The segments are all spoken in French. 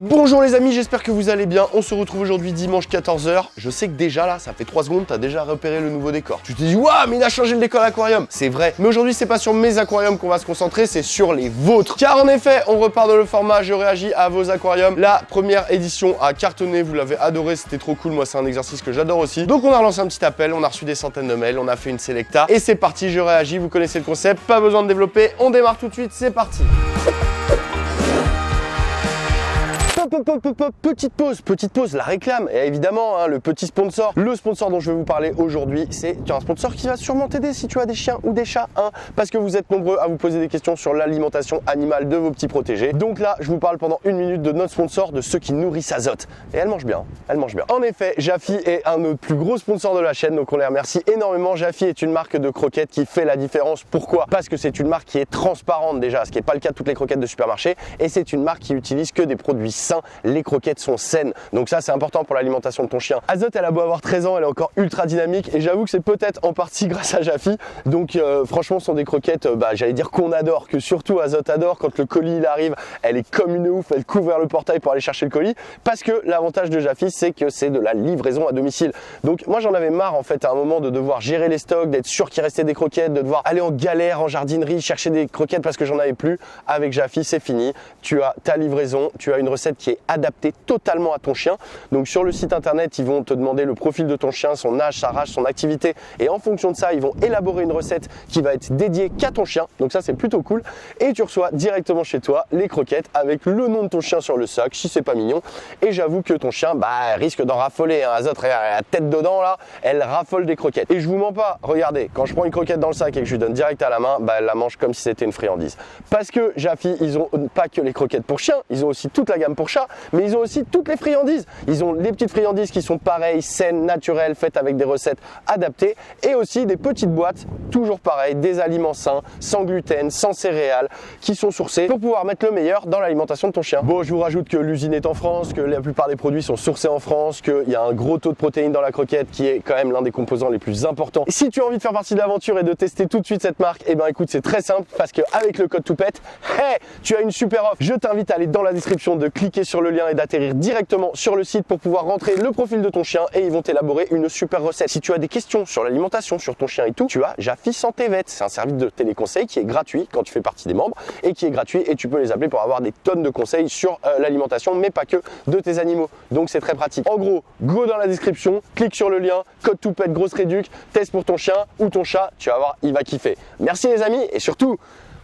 Bonjour les amis, j'espère que vous allez bien. On se retrouve aujourd'hui dimanche 14h. Je sais que déjà là, ça fait 3 secondes, t'as déjà repéré le nouveau décor. Tu te dis, waouh, mais il a changé le décor aquarium. C'est vrai. Mais aujourd'hui, c'est pas sur mes aquariums qu'on va se concentrer, c'est sur les vôtres. Car en effet, on repart dans le format Je réagis à vos aquariums. La première édition a cartonné, vous l'avez adoré, c'était trop cool. Moi, c'est un exercice que j'adore aussi. Donc, on a relancé un petit appel, on a reçu des centaines de mails, on a fait une selecta. Et c'est parti, Je réagis. Vous connaissez le concept, pas besoin de développer. On démarre tout de suite, c'est parti. Petite pause, la réclame. Et évidemment, hein, le petit sponsor. Le sponsor dont je vais vous parler aujourd'hui, c'est un sponsor qui va sûrement t'aider si tu as des chiens ou des chats. Hein, parce que vous êtes nombreux à vous poser des questions sur l'alimentation animale de vos petits protégés. Donc là, je vous parle pendant 1 minute de notre sponsor, de ceux qui nourrissent Azote. Et elle mange bien, elle mange bien. En effet, Jaffy est un de nos plus gros sponsors de la chaîne, donc on les remercie énormément. Jaffy est une marque de croquettes qui fait la différence. Pourquoi? Parce que c'est une marque qui est transparente déjà, ce qui n'est pas le cas de toutes les croquettes de supermarché. Et c'est une marque qui utilise que des produits sains. Les croquettes sont saines, donc ça c'est important pour l'alimentation de ton chien. Azote, elle a beau avoir 13 ans, elle est encore ultra dynamique et j'avoue que c'est peut-être en partie grâce à Jaffy. Donc franchement, ce sont des croquettes, j'allais dire qu'on adore, que surtout Azote adore. Quand le colis il arrive, elle est comme une ouf, elle court vers le portail pour aller chercher le colis, parce que l'avantage de Jaffy, c'est que c'est de la livraison à domicile. Donc moi j'en avais marre en fait à un moment de devoir gérer les stocks, d'être sûr qu'il restait des croquettes, de devoir aller en galère en jardinerie chercher des croquettes parce que j'en avais plus. Avec Jaffy, c'est fini, tu as ta livraison, tu as une recette qui est adapté totalement à ton chien. Donc sur le site internet, ils vont te demander le profil de ton chien, son âge, sa race, son activité, et en fonction de ça, ils vont élaborer une recette qui va être dédiée qu'à ton chien. Donc ça, c'est plutôt cool. Et tu reçois directement chez toi les croquettes avec le nom de ton chien sur le sac, si c'est pas mignon. Et j'avoue que ton chien risque d'en raffoler. Hein. Azote, la tête dedans là, elle raffole des croquettes. Et je vous mens pas, regardez, quand je prends une croquette dans le sac et que je lui donne direct à la main, elle la mange comme si c'était une friandise. Parce que Jaffy, ils ont pas que les croquettes pour chiens, ils ont aussi toute la gamme pour chats, mais ils ont aussi toutes les friandises. Ils ont les petites friandises qui sont pareilles, saines, naturelles, faites avec des recettes adaptées, et aussi des petites boîtes, toujours pareilles, des aliments sains, sans gluten, sans céréales, qui sont sourcés pour pouvoir mettre le meilleur dans l'alimentation de ton chien. Bon, je vous rajoute que l'usine est en France, que la plupart des produits sont sourcés en France, qu'il y a un gros taux de protéines dans la croquette qui est quand même l'un des composants les plus importants. Et si tu as envie de faire partie de l'aventure et de tester tout de suite cette marque, eh ben écoute, c'est très simple, parce qu'avec le code TOUPETTE, tu as une super offre. Je t'invite à aller dans la description, de cliquer sur le lien et d'atterrir directement sur le site pour pouvoir rentrer le profil de ton chien et ils vont t'élaborer une super recette. Si tu as des questions sur l'alimentation, sur ton chien et tout, tu as Jaffy Santé Vet. C'est un service de téléconseil qui est gratuit quand tu fais partie des membres et qui est gratuit, et tu peux les appeler pour avoir des tonnes de conseils sur l'alimentation, mais pas que, de tes animaux. Donc c'est très pratique. En gros, go dans la description, clique sur le lien, code TOUPETTE, grosse réduc, teste pour ton chien ou ton chat, tu vas voir, il va kiffer. Merci les amis, et surtout,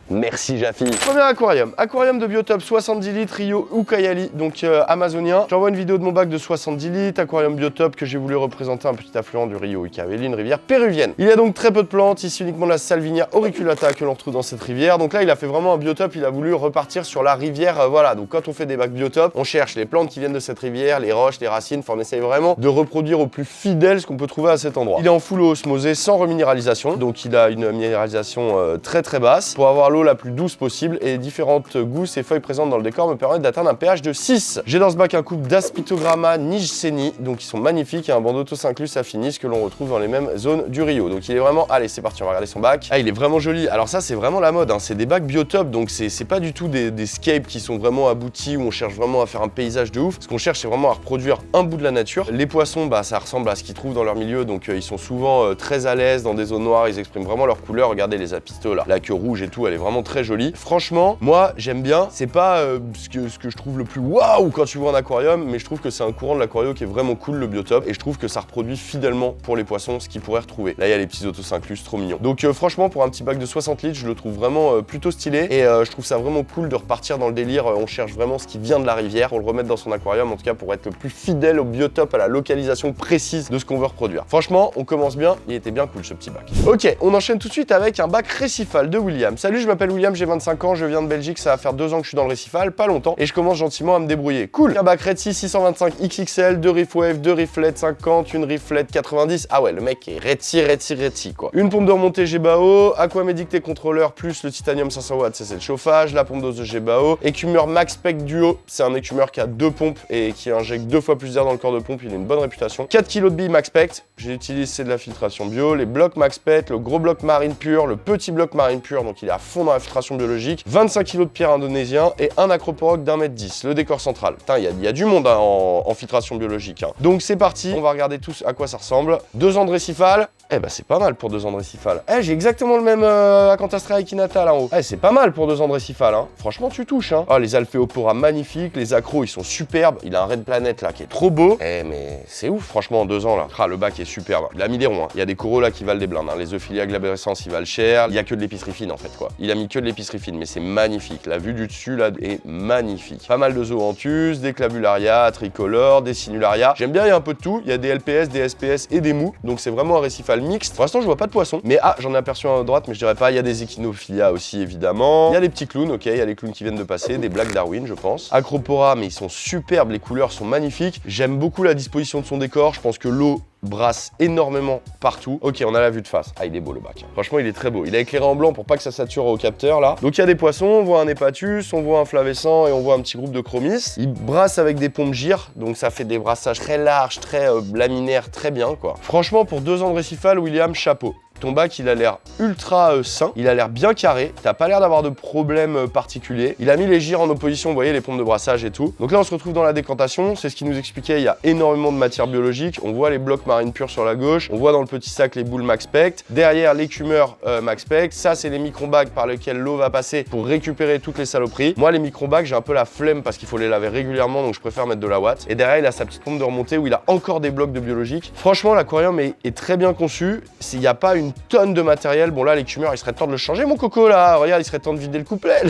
merci Jaffy. Premier aquarium de Biotop 70 litres, Rio Ucayali, donc amazonien. J'envoie une vidéo de mon bac de 70 litres, aquarium Biotop que j'ai voulu représenter un petit affluent du Rio Ucayali, une rivière péruvienne. Il y a donc très peu de plantes, ici uniquement la Salvinia auriculata que l'on retrouve dans cette rivière. Donc là, il a fait vraiment un Biotop, il a voulu repartir sur la rivière, voilà. Donc quand on fait des bacs Biotop, on cherche les plantes qui viennent de cette rivière, les roches, les racines, on essaye vraiment de reproduire au plus fidèle ce qu'on peut trouver à cet endroit. Il est en full osmosé, sans reminéralisation, donc il a une minéralisation très basse pour avoir la plus douce possible, et différentes gousses et feuilles présentes dans le décor me permettent d'atteindre un pH de 6. J'ai dans ce bac un couple d'Aspitogramma nijseni, donc ils sont magnifiques, et un bandeau Tosynclus affinis que l'on retrouve dans les mêmes zones du Rio. Donc il est vraiment, allez c'est parti, on va regarder son bac. Ah, il est vraiment joli. Alors ça, c'est vraiment la mode, hein. C'est des bacs Biotop, donc c'est pas du tout des scapes qui sont vraiment aboutis où on cherche vraiment à faire un paysage de ouf. Ce qu'on cherche, c'est vraiment à reproduire un bout de la nature. Les poissons, ça ressemble à ce qu'ils trouvent dans leur milieu, donc ils sont souvent très à l'aise dans des zones noires, ils expriment vraiment leur couleur. Regardez les apistos là, la queue rouge et tout, elle est vraiment très jolie. Franchement, moi j'aime bien. C'est pas ce que je trouve le plus waouh quand tu vois un aquarium, mais je trouve que c'est un courant de l'aquario qui est vraiment cool, le Biotop, et je trouve que ça reproduit fidèlement pour les poissons ce qu'ils pourraient retrouver. Là, il y a les petits Tosynclus trop mignons. Donc franchement, pour un petit bac de 60 litres, je le trouve vraiment plutôt stylé, et je trouve ça vraiment cool de repartir dans le délire. On cherche vraiment ce qui vient de la rivière pour le remettre dans son aquarium, en tout cas pour être le plus fidèle au Biotop, à la localisation précise de ce qu'on veut reproduire. Franchement, on commence bien, il était bien cool ce petit bac. Ok, on enchaîne tout de suite avec un bac récifal de William. Salut, je m'appelle William, j'ai 25 ans, je viens de Belgique, ça va faire 2 ans que je suis dans le récifal, pas longtemps, et je commence gentiment à me débrouiller. Cool. Un bac Redsi 625 XXL, 2 Reef Wave, 2 Reeflet 50, une Reeflet 90. Ah ouais, le mec est Redsi quoi. Une pompe de remontée Gebao, Aquamedic T-Controller plus le titanium 500 watts, c'est le chauffage, la pompe d'eau de Gebao, écumeur MaxPec Duo, c'est un écumeur qui a 2 pompes et qui injecte 2 fois plus d'air dans le corps de pompe, il a une bonne réputation. 4 kg de billes MaxPec, j'ai utilisé de la filtration bio, les blocs MaxPec, le gros bloc Marine Pure, le petit bloc Marine Pure, donc il est à fond dans la filtration biologique, 25 kg de pierre indonésien et un acroporoc d'1,10 m, le décor central. Putain, il y a du monde hein, en filtration biologique. Hein. Donc c'est parti, on va regarder tous à quoi ça ressemble. 2 ans de récifal, eh ben c'est pas mal pour 2 ans de récifal. Eh, j'ai exactement le même Acanthastrea echinata là en haut. Eh, c'est pas mal pour 2 ans de récifal, hein. Franchement, tu touches, hein. Oh, les Alphéopora magnifiques, les accros, ils sont superbes. Il a un Red Planet là qui est trop beau. Eh, mais c'est ouf, franchement, en 2 ans là. Ah, le bac est superbe. Il a mis des ronds, hein. Il y a des coraux là qui valent des blindes, hein. Les Euphilia glabrescens, ils valent cher. Il y a que de l'épicerie fine en fait, quoi. Il a mis que de l'épicerie fine, mais c'est magnifique. La vue du dessus là est magnifique. Pas mal de zoanthus, des clavularia, tricolores, des sinularia. J'aime bien, il y a un peu de tout. Il y a des LPS, des SPS et des mous. Donc c'est vraiment un récifal mixte. Pour l'instant, je vois pas de poisson. Mais ah, j'en ai aperçu un à droite, mais je dirais pas. Il y a des Echinophilia aussi, évidemment. Il y a les petits clowns, ok. Il y a les clowns qui viennent de passer, des Black Darwin, je pense. Acropora, mais ils sont superbes. Les couleurs sont magnifiques. J'aime beaucoup la disposition de son décor. Je pense que l'eau brasse énormément partout. Ok, on a la vue de face. Ah, il est beau le bac. Franchement, il est très beau. Il a éclairé en blanc pour pas que ça sature au capteur là. Donc il y a des poissons, on voit un hépatus, on voit un flavescent et on voit un petit groupe de chromis. Il brasse avec des pompes gyres, donc ça fait des brassages très larges, très laminaires, très bien quoi. Franchement, pour 2 ans de récifal, William, chapeau. Ton bac, il a l'air ultra sain, il a l'air bien carré, t'as pas l'air d'avoir de problème particulier. Il a mis les gyres en opposition, vous voyez, les pompes de brassage et tout. Donc là, on se retrouve dans la décantation, c'est ce qu'il nous expliquait, il y a énormément de matière biologique. On voit les blocs marine pure sur la gauche, on voit dans le petit sac les boules Maxpect. Derrière, l'écumeur Maxpect. Ça, c'est les microbacs par lesquels l'eau va passer pour récupérer toutes les saloperies. Moi, les microbacs, j'ai un peu la flemme parce qu'il faut les laver régulièrement, donc je préfère mettre de la ouate. Et derrière, il a sa petite pompe de remontée où il a encore des blocs de biologique. Franchement, l'aquarium est très bien conçu. Il n'y a pas une tonne de matériel. Bon là, l'écumeur, il serait temps de le changer, mon coco là. Regarde, il serait temps de vider le couplet.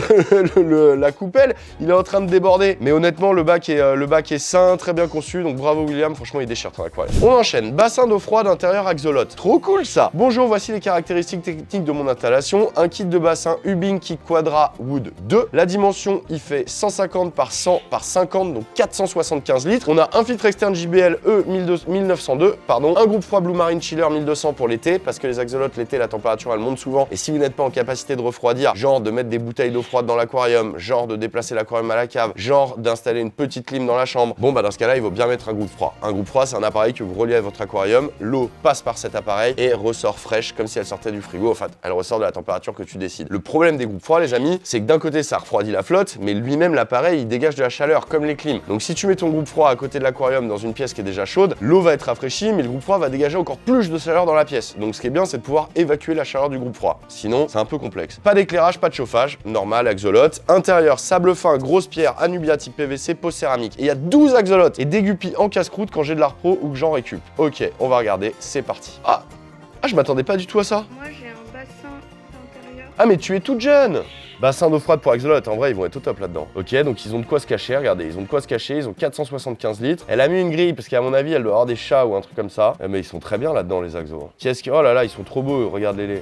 La coupelle, il est en train de déborder. Mais honnêtement, le bac est sain, très bien conçu. Donc bravo William, franchement, il déchire ton aquarium. On enchaîne. Bassin d'eau froide intérieur axolote. Trop cool ça. Bonjour, voici les caractéristiques techniques de mon installation. Un kit de bassin Hubing Kit Quadra Wood 2. La dimension, il fait 150 par 100 par 50, donc 475 litres. On a un filtre externe JBL E1902, pardon. Un groupe froid Blue Marine Chiller 1200 pour l'été, parce que les axolotes, l'été, la température, elle monte souvent. Et si vous n'êtes pas en capacité de refroidir, genre de mettre des bouteilles d'eau froide dans l'aquarium, genre de déplacer l'aquarium à la cave, genre d'installer une petite clim dans la chambre, bon bah dans ce cas-là, il vaut bien mettre un groupe froid. Un groupe froid, c'est un appareil que vous reliez à votre aquarium, l'eau passe par cet appareil et ressort fraîche comme si elle sortait du frigo. En fait, elle ressort de la température que tu décides. Le problème des groupes froids, les amis, c'est que d'un côté, ça refroidit la flotte, mais lui-même, l'appareil, il dégage de la chaleur comme les clims. Donc si tu mets ton groupe froid à côté de l'aquarium dans une pièce qui est déjà chaude, l'eau va être rafraîchie, mais le groupe froid va dégager encore plus de chaleur dans la pièce. Donc ce qui est bien, c'est de pouvoir évacuer la chaleur du groupe froid. Sinon, c'est un peu complexe. Pas d'éclairage, pas de chauffage, normal, axolote. Intérieur, sable fin, grosse pierre, Anubia type PVC, pose céramique. Et il y a 12 axolotes et des guppies en casse-croûte quand j'ai de la repro ou que j'en récup. Ok, on va regarder, c'est parti. Ah, je m'attendais pas du tout à ça. Moi, j'ai un bassin intérieur. Ah, mais tu es toute jeune. Bassin d'eau froide pour axolote, en vrai, ils vont être au top là-dedans. Ok, donc ils ont de quoi se cacher, regardez, ils ont de quoi se cacher, ils ont 475 litres. Elle a mis une grille, parce qu'à mon avis, elle doit avoir des chats ou un truc comme ça. Mais ils sont très bien là-dedans, les axos. Qu'est-ce que... Oh là là, ils sont trop beaux, regardez-les,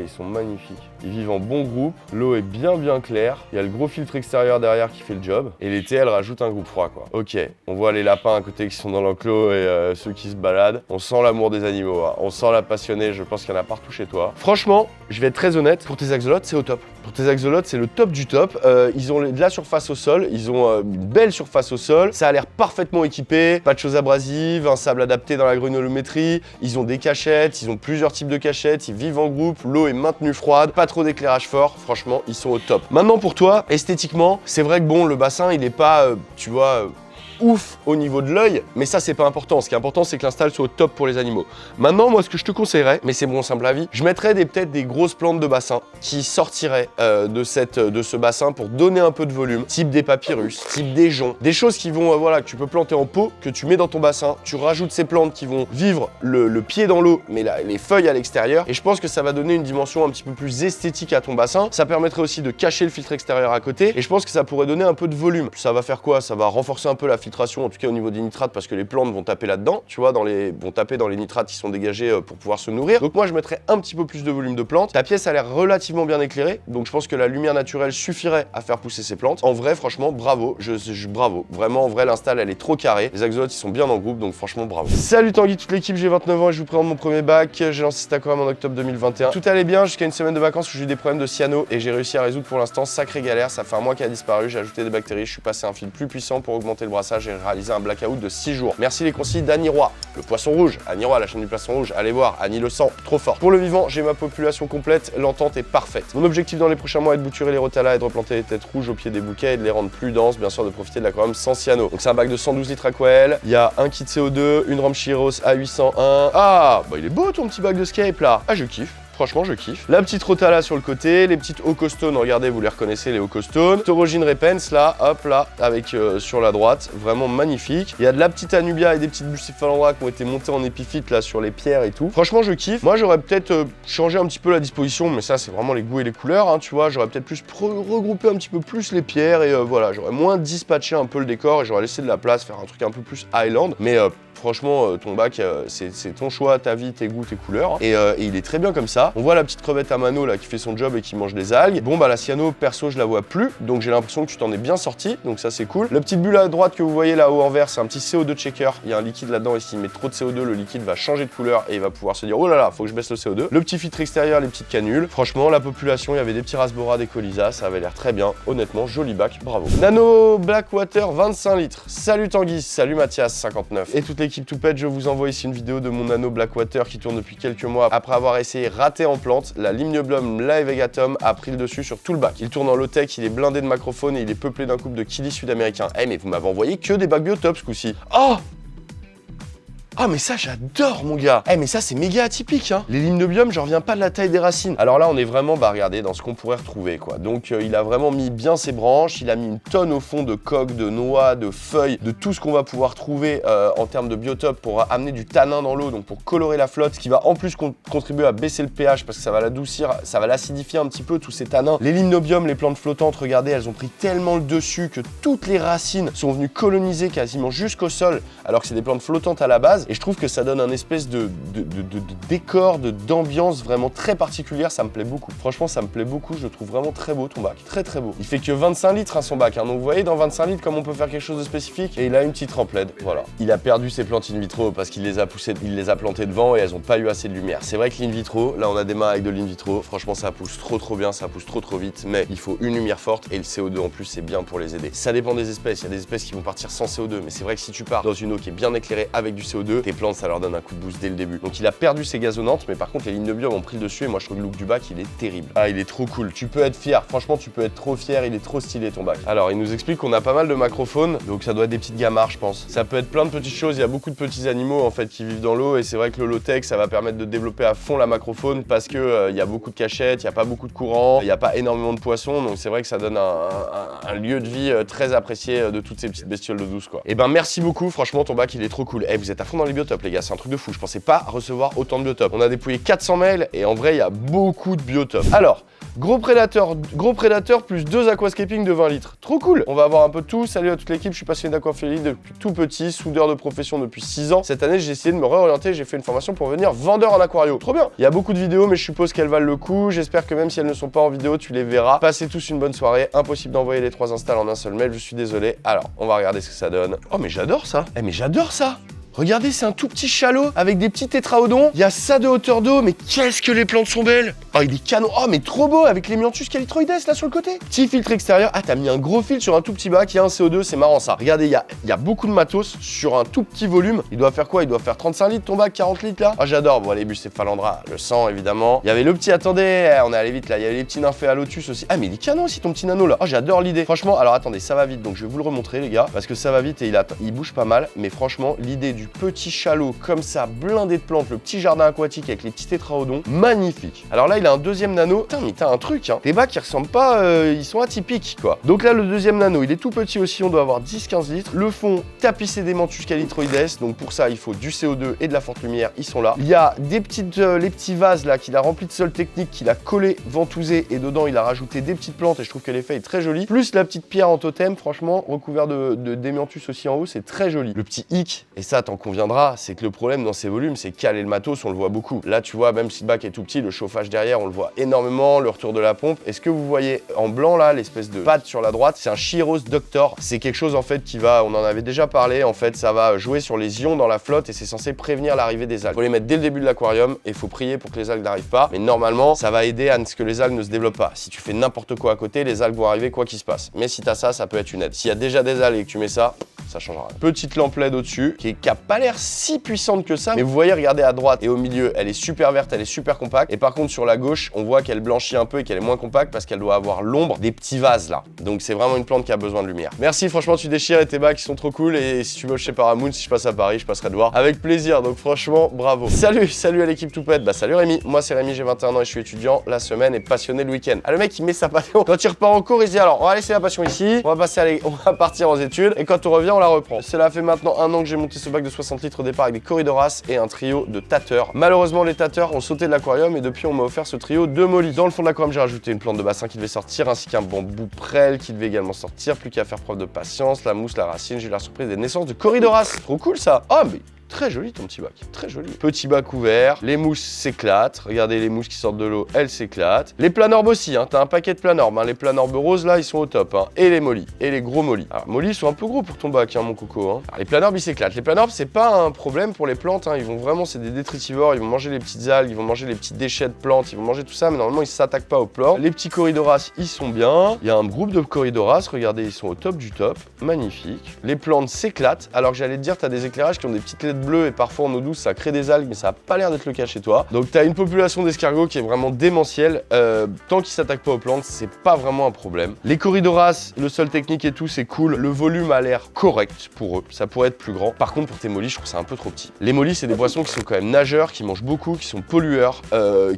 ils sont magnifiques. Ils vivent en bon groupe, l'eau est bien claire, il y a le gros filtre extérieur derrière qui fait le job, et l'été, elle rajoute un groupe froid, quoi. Ok, on voit les lapins à côté qui sont dans l'enclos et ceux qui se baladent. On sent l'amour des animaux, hein. On sent la passionnée, je pense qu'il y en a partout chez toi. Franchement, je vais être très honnête, pour tes axolotes, c'est au top. Pour tes axolotes, c'est le top du top. Ils ont de la surface au sol, ils ont une belle surface au sol. Ça a l'air parfaitement équipé, pas de choses abrasives, un sable adapté dans la granulométrie. Ils ont des cachettes, ils ont plusieurs types de cachettes, ils vivent en groupe, l'eau est maintenue froide, pas trop d'éclairage fort. Franchement, ils sont au top. Maintenant pour toi, esthétiquement, c'est vrai que bon, le bassin, il est pas, tu vois... ouf au niveau de l'œil, mais ça c'est pas important. Ce qui est important, c'est que l'install soit au top pour les animaux. Maintenant, moi ce que je te conseillerais, mais c'est mon simple avis, je mettrais peut-être des grosses plantes de bassin qui sortiraient de ce bassin pour donner un peu de volume, type des papyrus, type des joncs, des choses qui vont, voilà, que tu peux planter en pot, que tu mets dans ton bassin, tu rajoutes ces plantes qui vont vivre le pied dans l'eau, mais les feuilles à l'extérieur, et je pense que ça va donner une dimension un petit peu plus esthétique à ton bassin. Ça permettrait aussi de cacher le filtre extérieur à côté, et je pense que ça pourrait donner un peu de volume. Ça va faire quoi? Ça va renforcer un peu la filtration, en tout cas au niveau des nitrates, parce que les plantes vont taper là-dedans, tu vois, vont taper dans les nitrates qui sont dégagés pour pouvoir se nourrir. Donc moi je mettrais un petit peu plus de volume de plantes. Ta pièce a l'air relativement bien éclairée, donc je pense que la lumière naturelle suffirait à faire pousser ces plantes. En vrai, franchement, bravo, bravo. Vraiment, en vrai, l'install, elle est trop carrée. Les axolotes, ils sont bien en groupe, donc franchement, bravo. Salut Tanguy, toute l'équipe, j'ai 29 ans et je vous présente mon premier bac. J'ai lancé cet aquarium en octobre 2021. Tout allait bien jusqu'à une semaine de vacances où j'ai eu des problèmes de cyano et j'ai réussi à résoudre pour l'instant. Sacrée galère, ça fait un mois qu'il a disparu, j'ai ajouté des bactéries, je suis passé à un fil plus puissant pour augmenter le brassage. ça, j'ai réalisé un blackout de 6 jours. Merci les conseils d'Annie Roy, le poisson rouge. Annie Roy, la chaîne du poisson rouge, allez voir, Annie le sang, trop fort. Pour le vivant, j'ai ma population complète, l'entente est parfaite. Mon objectif dans les prochains mois est de bouturer les rotalas et de replanter les têtes rouges au pied des bouquets et de les rendre plus denses, bien sûr de profiter de l'aquarium sans cyano. Donc c'est un bac de 112 litres aquael, il y a un kit CO2, une rampe Chiros A801. Ah, bah il est beau ton petit bac de scape là. Ah, je kiffe. Franchement, je kiffe. La petite rotala sur le côté, les petites Ocostones, regardez, vous les reconnaissez, les Ocostones. Torogine Repens, là, hop, là, avec sur la droite, vraiment magnifique. Il y a de la petite Anubia et des petites Bucephalandra qui ont été montées en épiphyte, là, sur les pierres et tout. Franchement, je kiffe. Moi, j'aurais peut-être changé un petit peu la disposition, mais ça, c'est vraiment les goûts et les couleurs, hein, tu vois. J'aurais peut-être plus regroupé un petit peu plus les pierres et voilà, j'aurais moins dispatché un peu le décor et j'aurais laissé de la place, faire un truc un peu plus Highland. Mais franchement, ton bac, c'est ton choix, ta vie, tes goûts, tes couleurs. Et il est très bien comme ça. On voit la petite crevette à mano là qui fait son job et qui mange des algues. Bon bah la cyano, perso, je la vois plus. Donc j'ai l'impression que tu t'en es bien sorti. Donc ça c'est cool. La petite bulle à droite que vous voyez là-haut en vert, c'est un petit CO2 checker. Il y a un liquide là-dedans et s'il met trop de CO2, le liquide va changer de couleur et il va pouvoir se dire oh là là, faut que je baisse le CO2. Le petit filtre extérieur, les petites canules. Franchement, la population, il y avait des petits rasbora, des colisas. Ça avait l'air très bien. Honnêtement, joli bac. Bravo. Nano Blackwater 25 litres. Salut Tanguy, salut Mathias 59. Et toute l'équipe Toupette, je vous envoie ici une vidéo de mon Nano Blackwater qui tourne depuis quelques mois. Après avoir essayé raté en plante, la Limnobium Live a pris le dessus sur tout le bac. Il tourne en low-tech, il est blindé de macrophones et il est peuplé d'un couple de killis sud-américains. Eh mais vous m'avez envoyé que des bacs biotopes ce coup-ci. Oh! Ah mais ça j'adore mon gars. Eh mais ça c'est méga atypique hein. Les limnobium, je reviens pas de la taille des racines. Alors là on est vraiment, bah regardez, dans ce qu'on pourrait retrouver quoi. Donc il a vraiment mis bien ses branches, il a mis une tonne au fond de coques, de noix, de feuilles, de tout ce qu'on va pouvoir trouver en termes de biotope pour amener du tanin dans l'eau, donc pour colorer la flotte, ce qui va en plus contribuer à baisser le pH parce que ça va l'adoucir, ça va l'acidifier un petit peu tous ces tanins. Les limnobium, les plantes flottantes, regardez, elles ont pris tellement le dessus que toutes les racines sont venues coloniser quasiment jusqu'au sol alors que c'est des plantes flottantes à la base. Et je trouve que ça donne un espèce de décor, d'ambiance vraiment très particulière, ça me plaît beaucoup. Franchement, ça me plaît beaucoup, je le trouve vraiment très beau ton bac, très très beau. Il fait que 25 litres hein, son bac, hein. Donc vous voyez dans 25 litres comme on peut faire quelque chose de spécifique. Et il a une petite rampe LED, voilà. Il a perdu ses plantes in vitro parce qu'il les a poussées, il les a plantées devant et elles n'ont pas eu assez de lumière. C'est vrai que l'in vitro, là on a des mains avec de l'in vitro, franchement ça pousse trop bien, ça pousse trop vite, mais il faut une lumière forte et le CO2 en plus c'est bien pour les aider. Ça dépend des espèces, il y a des espèces qui vont partir sans CO2, mais c'est vrai que si tu pars dans une eau qui est bien éclairée avec du CO2, tes plantes ça leur donne un coup de boost dès le début. Donc il a perdu ses gazonnantes, mais par contre les limnobium ont pris le dessus et moi je trouve le look du bac il est terrible. Ah il est trop cool, tu peux être fier, franchement tu peux être trop fier, il est trop stylé ton bac. Alors il nous explique qu'on a pas mal de macrophones, donc ça doit être des petites gamarres je pense. Ça peut être plein de petites choses, il y a beaucoup de petits animaux en fait qui vivent dans l'eau et c'est vrai que le low-tech ça va permettre de développer à fond la macrofaune parce que il y a beaucoup de cachettes, il n'y a pas beaucoup de courant, il n'y a pas énormément de poissons, donc c'est vrai que ça donne un lieu de vie très apprécié de toutes ces petites bestioles d'eau douce quoi. Et ben merci beaucoup, franchement ton bac il est trop cool. Eh vous êtes à fond dans les biotopes les gars, c'est un truc de fou, je pensais pas recevoir autant de biotopes. On a dépouillé 400 mails et en vrai il y a beaucoup de biotopes. Alors, gros prédateur plus 2 aquascaping de 20 litres. Trop cool. On va avoir un peu de tout. Salut à toute l'équipe, je suis passionné d'aquaphilie depuis tout petit, soudeur de profession depuis 6 ans. Cette année, j'ai essayé de me réorienter, j'ai fait une formation pour devenir vendeur en aquario. Trop bien. Il y a beaucoup de vidéos, mais je suppose qu'elles valent le coup. J'espère que même si elles ne sont pas en vidéo, tu les verras. Passez tous une bonne soirée. Impossible d'envoyer les 3 installs en un seul mail, je suis désolé. Alors, on va regarder ce que ça donne. Oh, mais j'adore ça. Eh, mais j'adore ça. Regardez, c'est un tout petit chalot avec des petits tétraodons. Il y a ça de hauteur d'eau, mais qu'est-ce que les plantes sont belles. Oh, il est canon. Oh, mais trop beau avec les Myanthus calitroides là sur le côté. Petit filtre extérieur. Ah, t'as mis un gros filtre sur un tout petit bac. Il y a un CO2, c'est marrant ça. Regardez, il y a beaucoup de matos sur un tout petit volume. Il doit faire quoi? Il doit faire 35 litres ton bac, 40 litres là. Ah, j'adore. Bon, les Bucephalandra, le sang évidemment. Il y avait le petit, attendez, on est allé vite là. Il y avait les petits nymphées à lotus aussi. Ah, mais il est canon aussi ton petit nano là. Oh, j'adore l'idée. Franchement, alors attendez, ça va vite. Donc je vais vous le remontrer les gars, parce que ça va vite et il bouge pas mal. Mais franchement, l'idée du petit chalot comme ça, blindé de plantes, le petit jardin aquatique avec les petits tétraodons, magnifique. Alors là, il a un deuxième nano. Putain, mais t'as un truc, hein. Tes bacs, ils ressemblent pas, ils sont atypiques, quoi. Donc là, le deuxième nano, il est tout petit aussi, on doit avoir 10-15 litres. Le fond, tapissé des Mantus calitroides. Donc pour ça, il faut du CO2 et de la forte lumière, ils sont là. Il y a des petites, les petits vases là qu'il a remplis de sol technique, qu'il a collé, ventousé, et dedans, il a rajouté des petites plantes, et je trouve que l'effet est très joli. Plus la petite pierre en totem, franchement, recouvert de démianthus aussi en haut, c'est très joli. Le petit hic, et ça, t'en conviendras, c'est que le problème dans ces volumes, c'est caler le matos, on le voit beaucoup. Là, tu vois, même si le bac est tout petit, le chauffage derrière, on le voit énormément, le retour de la pompe. Est-ce que vous voyez en blanc là, l'espèce de pad sur la droite, c'est un Chiros Doctor. C'est quelque chose en fait qui va, on en avait déjà parlé, en fait, ça va jouer sur les ions dans la flotte et c'est censé prévenir l'arrivée des algues. Faut les mettre dès le début de l'aquarium et faut prier pour que les algues n'arrivent pas. Mais normalement, ça va aider à ce que les algues ne se développent pas. Si tu fais n'importe quoi à côté, les algues vont arriver quoi qu'il se passe. Mais si t'as ça, ça peut être une aide. S'il y a déjà des algues et que tu mets ça, ça changera rien. Petite lampe LED au-dessus, qui a pas l'air si puissante que ça, mais vous voyez, regardez à droite et au milieu, elle est super verte, elle est super compacte. Et par contre, sur la gauche, on voit qu'elle blanchit un peu et qu'elle est moins compacte parce qu'elle doit avoir l'ombre des petits vases là. Donc c'est vraiment une plante qui a besoin de lumière. Merci, franchement, tu déchires et tes bacs, ils sont trop cool. Et si tu veux chez Paramoon, si je passe à Paris, je passerai te voir avec plaisir. Donc franchement, bravo. Salut à l'équipe Toupette. Bah salut Rémi, moi c'est Rémi, j'ai 21 ans et je suis étudiant la semaine et passionné le week-end. Ah, le mec il met sa passion. Quand il repart en cours, il se dit alors on va laisser la passion ici, on va partir aux études et quand on revient, on la reprend. Cela fait maintenant 1 an que j'ai monté ce bac de 60 litres au départ avec des Corydoras et un trio de tateurs. Malheureusement, les tateurs ont sauté de l'aquarium et depuis on m'a offert ce trio de molly. Dans le fond de l'aquarium, j'ai rajouté une plante de bassin qui devait sortir ainsi qu'un bambou prêle qui devait également sortir. Plus qu'à faire preuve de patience, la mousse, la racine, j'ai eu la surprise des naissances de Corydoras. Trop cool ça. Oh mais très joli ton petit bac, très joli. Petit bac ouvert, les mousses s'éclatent. Regardez les mousses qui sortent de l'eau, elles s'éclatent. Les planorbes aussi, hein, t'as un paquet de planorbes. Hein. Les planorbes roses là, ils sont au top. Hein. Et les molly, et les gros molly. Alors molly, ils sont un peu gros pour ton bac, hein, mon coco. Hein. Alors, les planorbes, ils s'éclatent. Les planorbes, c'est pas un problème pour les plantes. Hein. Ils vont vraiment, c'est des détritivores. Ils vont manger les petites algues, ils vont manger les petits déchets de plantes, ils vont manger tout ça. Mais normalement, ils s'attaquent pas aux plantes. Les petits Corydoras, ils sont bien. Il y a un groupe de Corydoras. Regardez, ils sont au top du top. Magnifique. Les plantes s'éclatent. Alors que j'allais te dire, t'as des éclairages qui ont des petites LED bleues et parfois on eau douce, ça crée des algues, mais ça a pas l'air d'être le cas chez toi. Donc tu as une population d'escargots qui est vraiment démentielle. Tant qu'ils s'attaquent pas aux plantes, c'est pas vraiment un problème. Les Corydoras, le sol technique et tout, c'est cool. Le volume a l'air correct pour eux. Ça pourrait être plus grand. Par contre, pour tes mollies, je trouve ça un peu trop petit. Les mollies, c'est des poissons qui sont quand même nageurs, qui mangent beaucoup, qui sont pollueurs,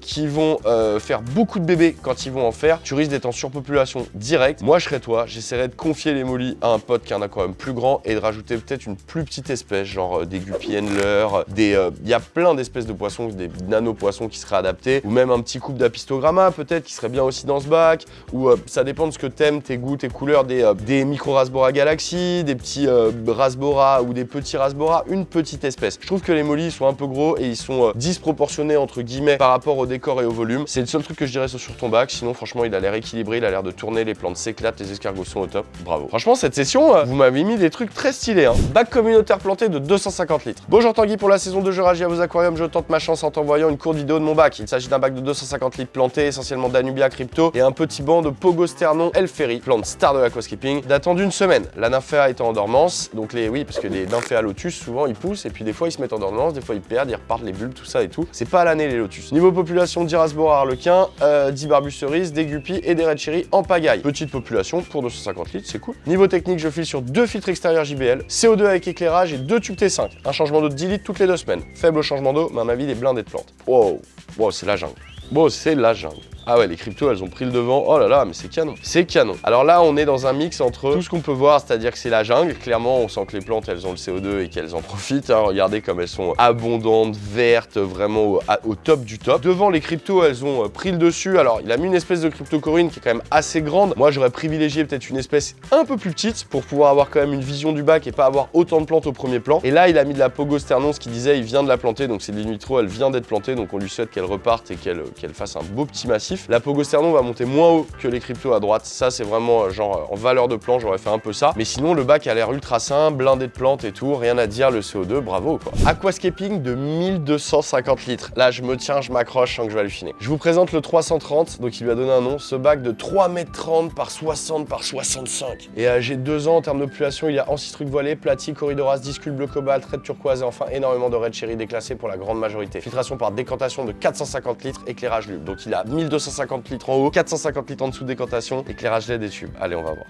qui vont faire beaucoup de bébés quand ils vont en faire. Tu risques d'être en surpopulation directe. Moi, je serais toi, j'essaierais de confier les mollies à un pote qui en a quand même plus grand et de rajouter peut-être une plus petite espèce, genre des guppies handlers, il y a plein d'espèces de poissons, des nano-poissons qui seraient adaptés, ou même un petit couple d'apistogramma peut-être qui serait bien aussi dans ce bac, ou ça dépend de ce que t'aimes, tes goûts, tes couleurs, des micro-rasbora galaxy, des petits rasbora ou des petits rasbora, une petite espèce. Je trouve que les mollies sont un peu gros et ils sont disproportionnés entre guillemets par rapport au décor et au volume. C'est le seul truc que je dirais sur ton bac, sinon franchement il a l'air équilibré, il a l'air de tourner, les plantes s'éclatent, les escargots sont au top, bravo. Franchement cette session, vous m'avez mis des trucs très stylés. Hein. Bac communautaire planté de 250 litres. Bonjour Tanguy, pour la saison 2 je réagis à vos aquariums, je tente ma chance en t'envoyant une courte vidéo de mon bac. Il s'agit d'un bac de 250 litres planté, essentiellement d'Anubia Crypto et un petit banc de Pogosternon Elferi, plante star de l'aquascaping, datant d'une semaine. La nymphéa est en dormance, donc oui, parce que les nymphéa lotus, souvent ils poussent et puis des fois ils se mettent en dormance, des fois ils perdent, ils repartent les bulbes, tout ça et tout. C'est pas à l'année les lotus. Niveau population, 10 rasbora harlequin, 10 barbus cerises, des guppies et des red cherry en pagaille. Petite population pour 250 litres, c'est cool. Niveau technique, je file sur 2 filtres extérieurs JBL, CO2 avec éclairage et 2 tubes T5. Un changement d'eau de 10 litres toutes les 2 semaines. Faible changement d'eau, mais à ma vie, des blindés de plantes. Wow, wow, c'est la jungle. Wow, c'est la jungle. Ah ouais, les cryptos, elles ont pris le devant. Oh là là, mais c'est canon. C'est canon. Alors là, on est dans un mix entre tout ce qu'on peut voir, c'est-à-dire que c'est la jungle. Clairement, on sent que les plantes, elles ont le CO2 et qu'elles en profitent. Hein. Regardez comme elles sont abondantes, vertes, vraiment au top du top. Devant, les cryptos, elles ont pris le dessus. Alors, il a mis une espèce de cryptocorine qui est quand même assez grande. Moi, j'aurais privilégié peut-être une espèce un peu plus petite pour pouvoir avoir quand même une vision du bac et pas avoir autant de plantes au premier plan. Et là, il a mis de la Pogosternon, ce qu'il disait, il vient de la planter. Donc, c'est de l'inutro, elle vient d'être plantée. Donc, on lui souhaite qu'elle reparte et qu'elle fasse un beau petit massif. La Pogosternon va monter moins haut que les cryptos à droite. Ça, c'est vraiment genre en valeur de plan, j'aurais fait un peu ça. Mais sinon, le bac a l'air ultra sain, blindé de plantes et tout. Rien à dire, le CO2, bravo quoi. Aquascaping de 1250 litres. Là, je me tiens, je m'accroche, je sens que je vais halluciner. Je vous présente le 330, donc il lui a donné un nom. Ce bac de 3,30 m par 60 par 65. Et j'ai 2 ans en termes de population, il y a Ancistruc voilé, Platy, Corydoras, Discule, bleu cobalt, red turquoise et enfin énormément de red cherry déclassés pour la grande majorité. Filtration par décantation de 450 litres, éclairage lube. Donc il a 1250 litres en haut, 450 litres en dessous de décantation, éclairage LED et tube. Allez, on va voir.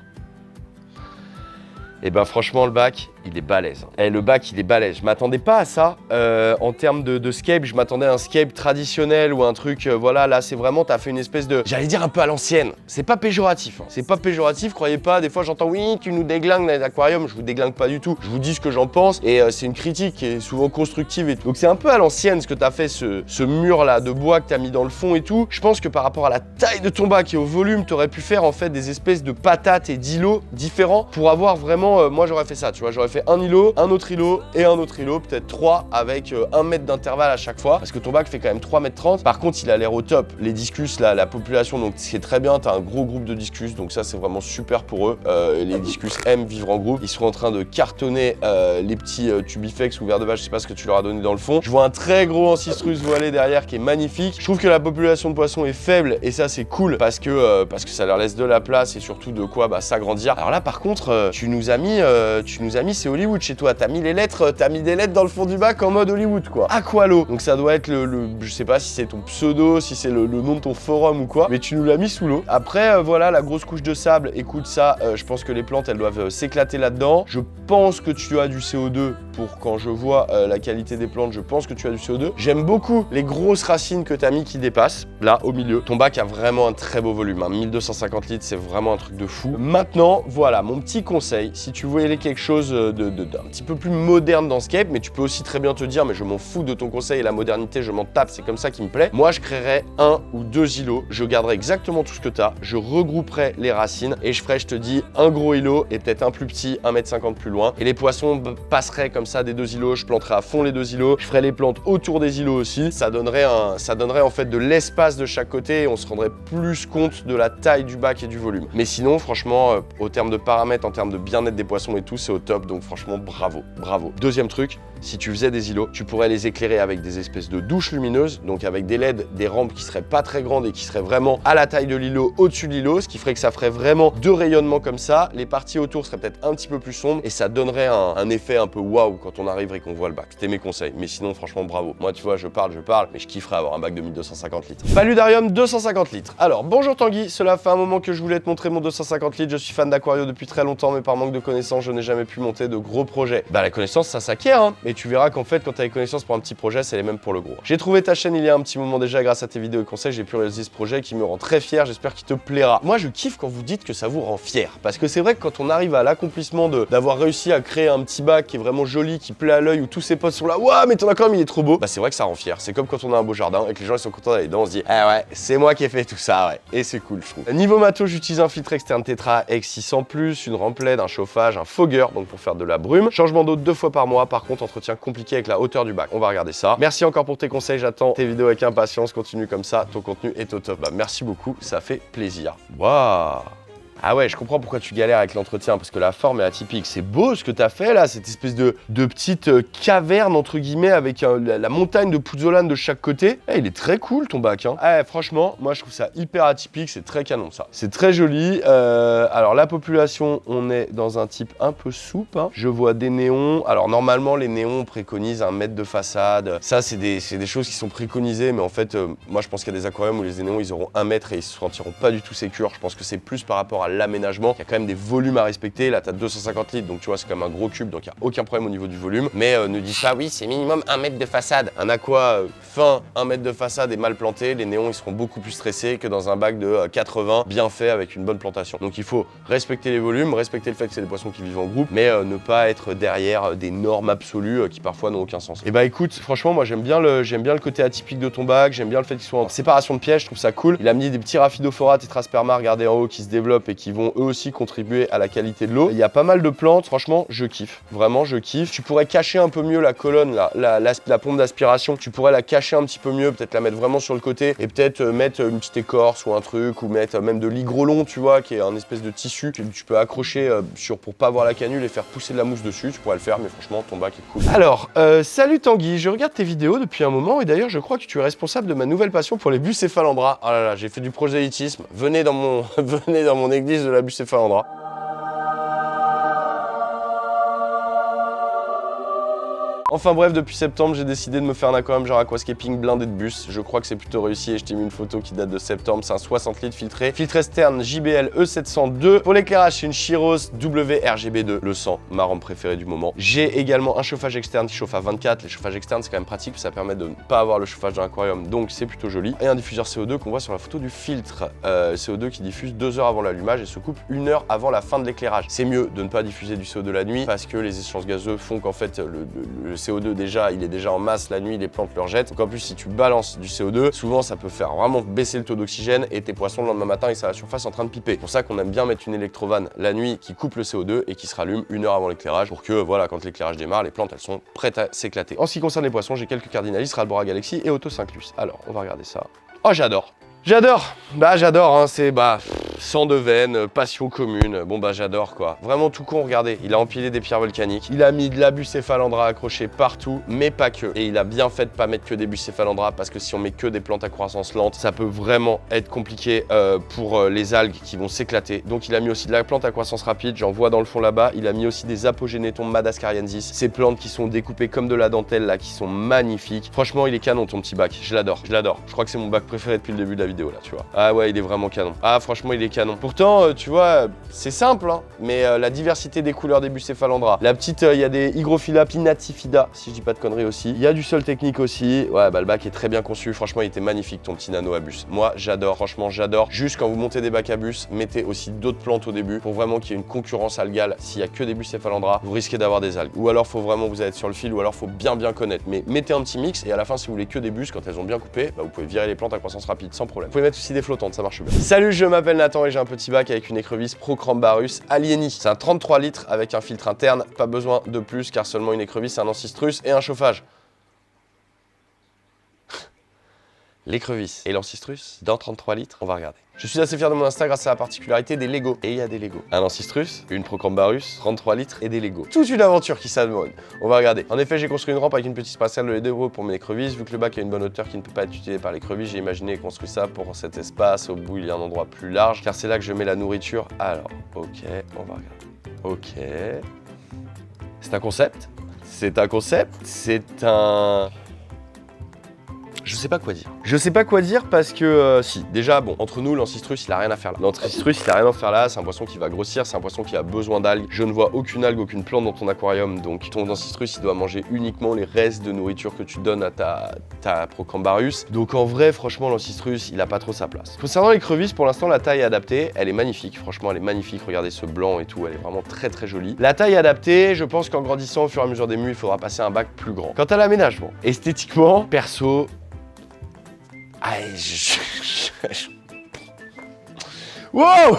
Et ben franchement, le bac, il est balèze. Et le bac, il est balèze. Je m'attendais pas à ça. En termes de scape, je m'attendais à un scape traditionnel ou un truc, voilà, là c'est vraiment, t'as fait une espèce de, j'allais dire un peu à l'ancienne. C'est pas péjoratif, hein. C'est pas péjoratif, croyez pas. Des fois j'entends, oui, tu nous déglingues dans les aquariums. Je vous déglingue pas du tout. Je vous dis ce que j'en pense et c'est une critique qui est souvent constructive et tout. Donc c'est un peu à l'ancienne ce que t'as fait, ce mur là de bois que t'as mis dans le fond et tout. Je pense que par rapport à la taille de ton bac et au volume, t'aurais pu faire en fait des espèces de patates et d'îlots différents pour avoir vraiment, moi j'aurais fait ça, tu vois, j'aurais fait un îlot, un autre îlot et un autre îlot, peut-être 3 avec 1 mètre d'intervalle à chaque fois, parce que ton bac fait quand même 3,30 m. Par contre, il a l'air au top. Les discus, là, la population, donc c'est très bien, t'as un gros groupe de discus, donc ça c'est vraiment super pour eux. Les discus aiment vivre en groupe. Ils sont en train de cartonner les petits tubifex ou vers de vache, je sais pas ce que tu leur as donné dans le fond. Je vois un très gros Ancistrus voilé derrière qui est magnifique. Je trouve que la population de poissons est faible et ça c'est cool parce que ça leur laisse de la place et surtout de quoi s'agrandir. Alors là par contre, tu nous as mis c'est Hollywood chez toi. T'as mis des lettres dans le fond du bac en mode Hollywood, quoi. Aqualo. Donc ça doit être je sais pas si c'est ton pseudo, si c'est le nom de ton forum ou quoi, mais tu nous l'as mis sous l'eau. Après, voilà, la grosse couche de sable. Écoute, ça, je pense que les plantes, elles doivent s'éclater là-dedans. Je pense que tu as du CO2 pour quand je vois la qualité des plantes, je pense que tu as du CO2. J'aime beaucoup les grosses racines que tu as mis qui dépassent, là, au milieu. Ton bac a vraiment un très beau volume, hein. 1250 litres, c'est vraiment un truc de fou. Maintenant, voilà, mon petit conseil, si tu voulais quelque chose d'un petit peu plus moderne dans Scape, mais tu peux aussi très bien te dire, mais je m'en fous de ton conseil et la modernité, je m'en tape, c'est comme ça qui me plaît. Moi, je créerais 1 ou 2 îlots, je garderais exactement tout ce que tu as, je regrouperais les racines et je ferais, je te dis, un gros îlot et peut-être un plus petit, 1,50 m plus loin. Et les poissons passeraient comme ça des 2 îlots, je planterais à fond les 2 îlots, je ferais les plantes autour des îlots aussi. Ça donnerait en fait de l'espace de chaque côté et on se rendrait plus compte de la taille du bac et du volume. Mais sinon, franchement, au terme de paramètres, en termes de bien-être des poissons et tout, c'est au top. Donc franchement, bravo, bravo. Deuxième truc, si tu faisais des îlots, tu pourrais les éclairer avec des espèces de douches lumineuses, donc avec des LED, des rampes qui seraient pas très grandes et qui seraient vraiment à la taille de l'îlot, au-dessus de l'îlot, ce qui ferait que ça ferait vraiment 2 rayonnements comme ça. Les parties autour seraient peut-être un petit peu plus sombres et ça donnerait un effet un peu waouh quand on arriverait et qu'on voit le bac. C'était mes conseils, mais sinon franchement bravo. Moi tu vois, je parle, mais je kifferais avoir un bac de 1250 litres. Paludarium 250 litres. Alors bonjour Tanguy, cela fait un moment que je voulais te montrer mon 250 litres. Je suis fan d'aquario depuis très longtemps, mais par manque de connaissances, je n'ai jamais pu monter de gros projets. Bah la connaissance ça s'acquiert, hein. Et tu verras qu'en fait quand tu as les connaissances pour un petit projet, c'est les mêmes pour le gros. J'ai trouvé ta chaîne il y a un petit moment déjà, grâce à tes vidéos et conseils, j'ai pu réaliser ce projet qui me rend très fier. J'espère qu'il te plaira. Moi je kiffe quand vous dites que ça vous rend fier, parce que c'est vrai que quand on arrive à l'accomplissement d'avoir réussi à créer un petit bac qui est vraiment joli, qui plaît à l'œil, où tous ses potes sont là, waouh mais ton aquarium il est trop beau, bah c'est vrai que ça rend fier. C'est comme quand on a un beau jardin et que les gens ils sont contents d'aller dedans, on se dit ah ouais c'est moi qui ai fait tout ça, ouais, et c'est cool je trouve. Niveau matos, j'utilise un filtre externe Tetra X600+, une rampe LED, un chauffage, un fogueur donc pour faire de la brume, changement d'eau 2 fois par mois. Par contre entretien compliqué avec la hauteur du bac. On va regarder ça. Merci encore pour tes conseils, j'attends tes vidéos avec impatience. Continue comme ça, ton contenu est au top. Bah merci beaucoup, ça fait plaisir. Waouh. Ah ouais, je comprends pourquoi tu galères avec l'entretien, parce que la forme est atypique. C'est beau ce que t'as fait là, cette espèce de petite caverne entre guillemets avec la montagne de pouzzolane de chaque côté. Il est très cool ton bac, hein. Franchement, moi je trouve ça hyper atypique, c'est très canon ça. C'est très joli. Alors la population, on est dans un type un peu souple, hein. Je vois des néons. Alors normalement les néons préconisent 1 mètre de façade. Ça c'est des choses qui sont préconisées, mais en fait moi je pense qu'il y a des aquariums où les néons ils auront 1 mètre et ils se sentiront pas du tout sécures. Je pense que c'est plus par rapport à l'aménagement. Il y a quand même des volumes à respecter. Là, tu as 250 litres, donc tu vois, c'est comme un gros cube, donc il n'y a aucun problème au niveau du volume. Mais ne dis pas, oui, c'est minimum 1 mètre de façade. Un aqua fin, 1 mètre de façade et mal planté, les néons, ils seront beaucoup plus stressés que dans un bac de 80, bien fait, avec une bonne plantation. Donc il faut respecter les volumes, respecter le fait que c'est des poissons qui vivent en groupe, mais ne pas être derrière des normes absolues qui parfois n'ont aucun sens. Et bah écoute, franchement, moi j'aime bien le côté atypique de ton bac, j'aime bien le fait qu'il soit en séparation de pièges, je trouve ça cool. Il a mis des petits Rhaphidophora, Tetrasperma, regardez en haut, qui se développent et qui vont eux aussi contribuer à la qualité de l'eau. Il y a pas mal de plantes, franchement je kiffe, vraiment je kiffe. Tu pourrais cacher un peu mieux la colonne, la pompe d'aspiration, tu pourrais la cacher un petit peu mieux, peut-être la mettre vraiment sur le côté et peut-être mettre une petite écorce ou un truc, ou mettre même de l'hygrolon, tu vois, qui est un espèce de tissu que tu peux accrocher pour pas voir la canule et faire pousser de la mousse dessus. Tu pourrais le faire, mais franchement ton bac est cool. Alors, salut Tanguy, je regarde tes vidéos depuis un moment et d'ailleurs je crois que tu es responsable de ma nouvelle passion pour les bucéphalandras. Oh là là, j'ai fait du prosélytisme, venez dans mon église de la bucéphalandra. Enfin bref, depuis septembre, j'ai décidé de me faire un aquarium genre aquascaping blindé de bus. Je crois que c'est plutôt réussi et je t'ai mis une photo qui date de septembre. C'est un 60 litres filtré. Filtre externe JBL E702. Pour l'éclairage, c'est une Chiros WRGB2, le sang, ma rampe préférée du moment. J'ai également un chauffage externe qui chauffe à 24. Les chauffages externes, c'est quand même pratique, ça permet de ne pas avoir le chauffage dans l'aquarium, donc c'est plutôt joli. Et un diffuseur CO2 qu'on voit sur la photo du filtre. CO2 qui diffuse 2 heures avant l'allumage et se coupe 1 heure avant la fin de l'éclairage. C'est mieux de ne pas diffuser du CO2 la nuit parce que les échanges gazeux font qu'en fait le CO2 déjà, il est déjà en masse la nuit, les plantes le rejettent. Donc en plus, si tu balances du CO2, souvent ça peut faire vraiment baisser le taux d'oxygène et tes poissons le lendemain matin ils sont à la surface en train de piper. C'est pour ça qu'on aime bien mettre une électrovanne la nuit qui coupe le CO2 et qui se rallume 1 heure avant l'éclairage pour que voilà, quand l'éclairage démarre, les plantes elles sont prêtes à s'éclater. En ce qui concerne les poissons, j'ai quelques Cardinalis, Ralbora Galaxy et Auto 5 Luce. Alors, on va regarder ça. Oh, j'adore. J'adore, hein, c'est sang de veine, passion commune. Bon bah j'adore quoi. Vraiment tout con, regardez. Il a empilé des pierres volcaniques. Il a mis de la bucéphalandra accrochée partout, mais pas que. Et il a bien fait de pas mettre que des bucéphalandra parce que si on met que des plantes à croissance lente, ça peut vraiment être compliqué pour les algues qui vont s'éclater. Donc il a mis aussi de la plante à croissance rapide. J'en vois dans le fond là-bas. Il a mis aussi des Apogénétons Madagascariensis. Ces plantes qui sont découpées comme de la dentelle là, qui sont magnifiques. Franchement, il est canon ton petit bac. Je l'adore, je l'adore. Je crois que c'est mon bac préféré depuis le début de la vidéo là, tu vois. Ah ouais, il est vraiment canon. Ah franchement, il est canon. Pourtant, tu vois, c'est simple, hein, mais la diversité des couleurs des bucéphalandra. La petite, il y a des Hygrophila pinnatifida, si je dis pas de conneries aussi. Il y a du sol technique aussi. Ouais, bah le bac est très bien conçu. Franchement, il était magnifique ton petit nano à bus. Moi, j'adore. Franchement, j'adore. Juste quand vous montez des bacs à bus, mettez aussi d'autres plantes au début pour vraiment qu'il y ait une concurrence algale. S'il y a que des bucéphalandra, vous risquez d'avoir des algues. Ou alors, faut vraiment vous être sur le fil, ou alors faut bien connaître. Mais mettez un petit mix et à la fin, si vous voulez que des bus, quand elles ont bien coupé, bah, vous pouvez virer les plantes à croissance rapide sans problème. Vous pouvez mettre aussi des flottantes, ça marche bien. Salut, je m'appelle Nathan et j'ai un petit bac avec une écrevisse Procrambarus alieni. C'est un 33 litres avec un filtre interne. Pas besoin de plus car seulement une écrevisse, un ancistrus et un chauffage. L'écrevisse et l'ancistrus dans 33 litres, on va regarder. Je suis assez fier de mon Insta grâce à la particularité des Lego. Et il y a des Lego. Un ancistrus, une Procrambarus, 33 litres et des Lego. Toute une aventure qui s'amène. On va regarder. En effet, j'ai construit une rampe avec une petite passerelle de l'Edero pour mes écrevisses. Vu que le bac a une bonne hauteur qui ne peut pas être utilisée par l'écrevisse, j'ai imaginé et construit ça pour cet espace. Au bout, il y a un endroit plus large car c'est là que je mets la nourriture. Alors, ok, on va regarder. Ok. C'est un concept. C'est un concept. C'est un... Je sais pas quoi dire. Je sais pas quoi dire parce que si, déjà bon, entre nous, l'ancistrus il a rien à faire là. L'ancistrus il a rien à faire là, c'est un poisson qui va grossir, c'est un poisson qui a besoin d'algues. Je ne vois aucune algue, aucune plante dans ton aquarium, donc ton ancistrus il doit manger uniquement les restes de nourriture que tu donnes à ta Procrambarus. Donc en vrai, franchement, l'ancistrus il a pas trop sa place. Concernant l'écrevisse, pour l'instant la taille est adaptée, elle est magnifique, franchement elle est magnifique, regardez ce blanc et tout, elle est vraiment très jolie. La taille est adaptée, je pense qu'en grandissant au fur et à mesure des mues, il faudra passer un bac plus grand. Quant à l'aménagement, esthétiquement, perso, Wow.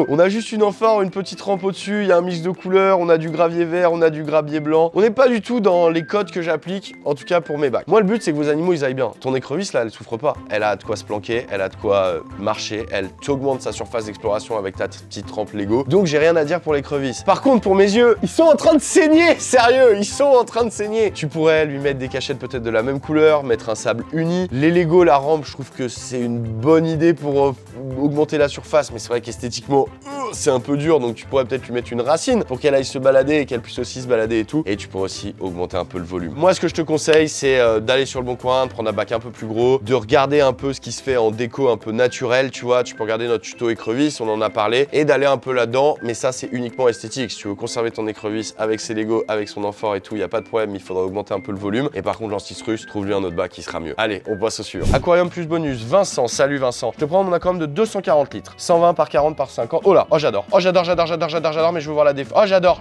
On a juste une amphore, une petite rampe au-dessus, il y a un mix de couleurs, on a du gravier vert, on a du gravier blanc. On n'est pas du tout dans les codes que j'applique, en tout cas pour mes bacs. Moi, le but, c'est que vos animaux, ils aillent bien. Ton écrevisse, là, elle souffre pas. Elle a de quoi se planquer, elle a de quoi marcher, elle t'augmente sa surface d'exploration avec ta petite rampe Lego. Donc, j'ai rien à dire pour l'écrevisse. Par contre, pour mes yeux, ils sont en train de saigner, sérieux, ils sont en train de saigner. Tu pourrais lui mettre des cachettes peut-être de la même couleur, mettre un sable uni. Les Lego, la rampe, je trouve que c'est une bonne idée pour augmenter la surface, mais c'est vrai qu'esthétiquement, c'est un peu dur, donc tu pourrais peut-être lui mettre une racine pour qu'elle aille se balader et qu'elle puisse aussi se balader et tout. Et tu pourrais aussi augmenter un peu le volume. Moi, ce que je te conseille, c'est d'aller sur le bon coin, de prendre un bac un peu plus gros, de regarder un peu ce qui se fait en déco un peu naturel, tu vois. Tu peux regarder notre tuto écrevisse, on en a parlé, et d'aller un peu là-dedans, mais ça, c'est uniquement esthétique. Si tu veux conserver ton écrevisse avec ses Lego, avec son amphore et tout, il n'y a pas de problème, il faudra augmenter un peu le volume. Et par contre, l'ancistrus, trouve-lui un autre bac qui sera mieux. Allez, on passe au suivant. Aquarium plus bonus, Vincent, salut Vincent. Je te prends mon aquarium de 240 litres, 120 par 40 par 50. Oh là, oh j'adore, mais je veux voir la déf. Oh j'adore.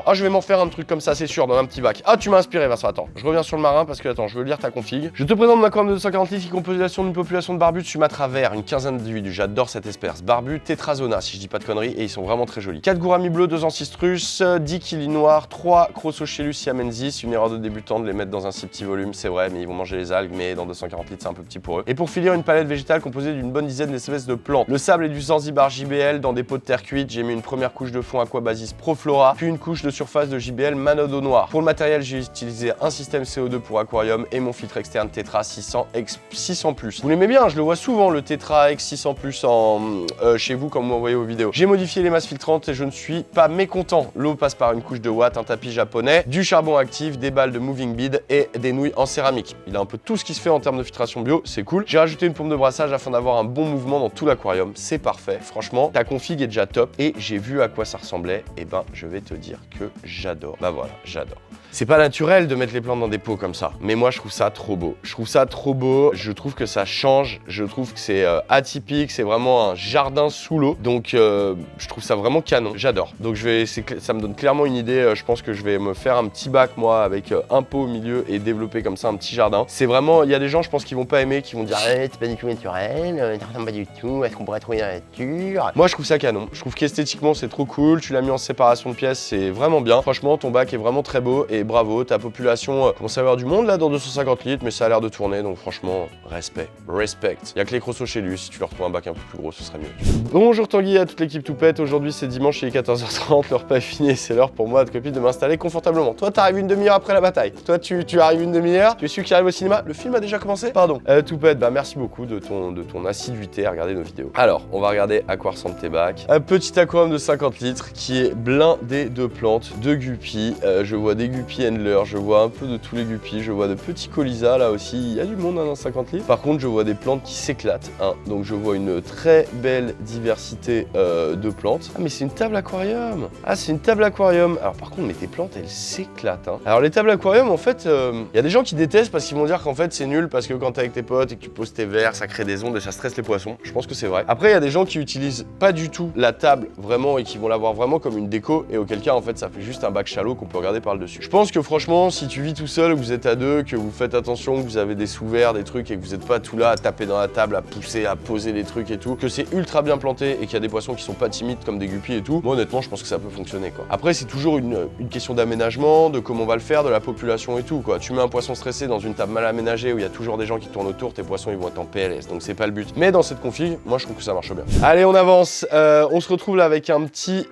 Oh je vais m'en faire un truc comme ça, c'est sûr, dans un petit bac. Ah tu m'as inspiré Vincent, attends, je reviens sur le marin parce que attends, je veux lire ta config. Je te présente mon aquarium de 240 litres qui est composé d'une population de barbus de Sumatra vert, une quinzaine d'individus, j'adore cette espèce. Barbu Tetrazona, si je dis pas de conneries, et ils sont vraiment très jolis. 4 gouramis bleus, 2 ancistrus, 10 kili noirs, 3 Crosochelus siamensis, une erreur de débutant de les mettre dans un si petit volume, c'est vrai, mais ils vont manger les algues, mais dans 240 litres c'est un peu petit pour eux. Et pour finir, une palette végétale composée d'une bonne dizaine d'espèces de plantes. Le sable et du Zanzibar JBL dans des pots de terre cuite, j'ai mis une première couche de fond Aquabasis Proflora, puis une couche de surface de JBL Manodo Noir. Pour le matériel, j'ai utilisé un système CO2 pour aquarium et mon filtre externe Tetra 600 X 600+. Vous l'aimez bien, je le vois souvent le Tetra X 600+ chez vous quand vous m'envoyez vos vidéos. J'ai modifié les masses filtrantes et je ne suis pas mécontent. L'eau passe par une couche de watts, un tapis japonais, du charbon actif, des balles de moving bead et des nouilles en céramique. Il a un peu tout ce qui se fait en termes de filtration bio, c'est cool. J'ai rajouté une pompe de brassage afin d'avoir un bon mouvement dans tout l'aquarium, c'est parfait. Franchement, ta config est déjà top et j'ai vu à quoi ça ressemblait, et ben je vais te dire que j'adore. Bah voilà, j'adore. C'est pas naturel de mettre les plantes dans des pots comme ça, mais moi je trouve ça trop beau. Je trouve ça trop beau, je trouve que ça change, je trouve que c'est atypique, c'est vraiment un jardin sous l'eau, donc je trouve ça vraiment canon, j'adore. Donc ça me donne clairement une idée, je pense que je vais me faire un petit bac moi avec un pot au milieu et développer comme ça un petit jardin. C'est vraiment, il y a des gens je pense qui vont pas aimer, qui vont dire c'est pas du tout naturel, ça ressemble pas du tout, est-ce qu'on pourrait trouver une voiture? Moi je trouve ça canon, je trouve qu'esthétiquement c'est trop cool, tu l'as mis en séparation de pièces, c'est vraiment bien. Franchement ton bac est vraiment très beau et bravo, ta population commence à avoir du monde là dans 250 litres mais ça a l'air de tourner donc franchement respect. Il y a que les crossos chez lui, si tu leur trouves un bac un peu plus gros ce serait mieux. Bonjour Tanguy à toute l'équipe Toupette, aujourd'hui c'est dimanche, il est 14h30, le repas est fini et c'est l'heure pour moi de copine de m'installer confortablement. Toi t'arrives une demi-heure après la bataille, toi tu arrives une demi-heure, tu es celui qui arrive au cinéma, le film a déjà commencé? Pardon. Toupette, bah merci beaucoup de ton assiduité à regarder nos vidéos. Alors, on va regarder à quoi ressemble tes bacs. Un petit aquarium de 50 litres qui est blindé de plantes, de guppies. Je vois des guppies Handler, je vois un peu de tous les guppies, je vois de petits colisas là aussi. Il y a du monde dans 50 litres. Par contre, je vois des plantes qui s'éclatent. Hein. Donc, je vois une très belle diversité de plantes. Ah, mais c'est une table aquarium. Ah, c'est une table aquarium. Alors, par contre, mais tes plantes, elles s'éclatent. Hein. Alors, les tables aquarium, en fait, il y a des gens qui détestent parce qu'ils vont dire qu'en fait, c'est nul parce que quand t'es avec tes potes et que tu poses tes verres, ça crée des ondes et ça stresse les poissons. Je pense que c'est vrai. Après, il y a des gens qui utilisent pas du tout la table vraiment et qui vont l'avoir vraiment comme une déco et auquel cas, en fait, ça fait juste un bac shallow qu'on peut regarder par le dessus. Je pense que franchement, si tu vis tout seul, que vous êtes à deux, que vous faites attention, que vous avez des sous-verres, des trucs et que vous n'êtes pas tout là à taper dans la table, à pousser, à poser des trucs et tout, que c'est ultra bien planté et qu'il y a des poissons qui sont pas timides comme des guppies et tout, moi honnêtement, je pense que ça peut fonctionner quoi. Après, c'est toujours une question d'aménagement, de comment on va le faire, de la population et tout quoi. Tu mets un poisson stressé dans une table mal aménagée où il y a toujours des gens qui tournent autour, tes poissons ils vont être en PLS, donc c'est pas le but. Mais dans cette config, moi je trouve que ça marche bien. Allez, on avance. On se retrouve là avec un petit